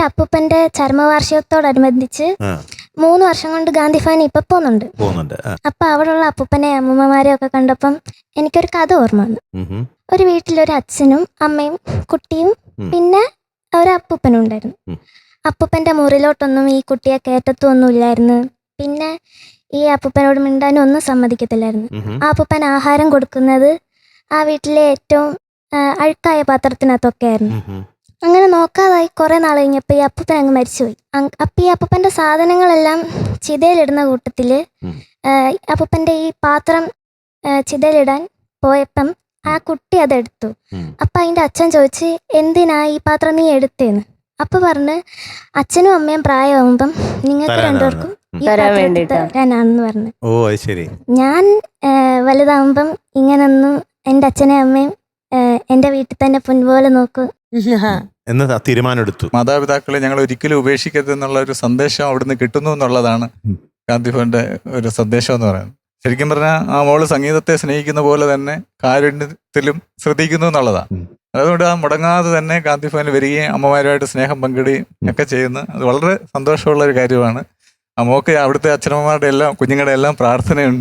എൻ്റെ അപ്പൂപ്പൻ്റെ ചരമവാർഷികത്തോടനുബന്ധിച്ച് ആ, 3 വർഷം കൊണ്ട് ഗാന്ധി ഭവൻ ഇപ്പം പോകുന്നുണ്ട്. പോകുന്നുണ്ട്. ആ, അപ്പം അവിടെയുള്ള അപ്പൂപ്പനെ അമ്മൂമ്മമാരെയും ഒക്കെ കണ്ടപ്പം എനിക്കൊരു കഥ ഓർമ്മ വന്നു. ഉഹും, ഒരു വീട്ടിലൊരു അച്ഛനും അമ്മയും കുട്ടിയും ഉം. പിന്നെ ഒരു അപ്പൂപ്പനും ഉണ്ടായിരുന്നു. ഉം. അപ്പൂപ്പൻ്റെ മുറിയിലോട്ടൊന്നും ഈ കുട്ടിയെ കയറ്റത്തൊന്നും ഇല്ലായിരുന്നു. പിന്നെ ഈ അപ്പൂപ്പനോട് മിണ്ടാനും ഒന്നും സമ്മതിക്കത്തില്ലായിരുന്നു. ഉഹും, ആ അപ്പൂപ്പൻ ആഹാരം കൊടുക്കുന്നത് ആ വീട്ടിലെ ഏറ്റവും അഴുക്കായ പാത്രത്തിനകത്തൊക്കെ ആയിരുന്നു. ഉഹും, അങ്ങനെ നോക്കാതായി കുറേ നാൾ കഴിഞ്ഞപ്പോൾ ഈ അപ്പൂപ്പൻ അങ്ങ് മരിച്ചുപോയി. അപ്പം ഈ അപ്പൂപ്പൻ്റെ സാധനങ്ങളെല്ലാം ചിതയിലിടുന്ന കൂട്ടത്തിൽ ഉം. അപ്പൂപ്പൻ്റെ ഈ പാത്രം ചിതയിലിടാൻ പോയപ്പം ആ കുട്ടി അതെടുത്തു. ഉം. അപ്പം അതിൻ്റെ അച്ഛൻ ചോദിച്ച് എന്തിനാ ഈ പാത്രം നീ എടുത്തേന്ന്. അപ്പം പറഞ്ഞ് അച്ഛനും അമ്മയും പ്രായമാകുമ്പം നിങ്ങൾക്ക് തരാനാണ്. രണ്ടുപേർക്കും ഈ തരാൻ പാത്രം എടുത്ത് വേണ്ടിയിട്ടാ. തരാനാണെന്ന് പറഞ്ഞു. ഓ അത് ശരി. ഞാൻ വലുതാകുമ്പം ഇങ്ങനൊന്നും എൻ്റെ അച്ഛനെയും അമ്മയും എൻ്റെ വീട്ടിൽ തന്നെ പൊൻപോലെ നോക്കും എന്ന് തീരുമാനം എടുത്തു. മാതാപിതാക്കളെ ഞങ്ങൾ ഒരിക്കലും ഉപേക്ഷിക്കരുത് എന്നുള്ള ഒരു സന്ദേശം അവിടുന്ന് കിട്ടുന്നു എന്നുള്ളതാണ് ഉം. ഗാന്ധിഭവന്റെ ഒരു സന്ദേശം എന്ന് പറയുന്നത്. ശരിക്കും പറഞ്ഞാൽ ആ മോള് സംഗീതത്തെ സ്നേഹിക്കുന്ന പോലെ തന്നെ കാരുണ്യത്തിലും ശ്രദ്ധിക്കുന്നു എന്നുള്ളതാണ്. ഉം. അതുകൊണ്ട് ആ മുടങ്ങാതെ തന്നെ ഗാന്ധിഭവനിൽ വരികയും അമ്മമാരുമായിട്ട് സ്നേഹം പങ്കിടുകയും ഒക്കെ ചെയ്യുന്നു. അത് വളരെ സന്തോഷമുള്ള ഒരു കാര്യമാണ്. ആ മോക്ക് അവിടുത്തെ അച്ഛനമ്മമാരുടെ എല്ലാം കുഞ്ഞുങ്ങളുടെ എല്ലാം പ്രാർത്ഥനയുണ്ട്.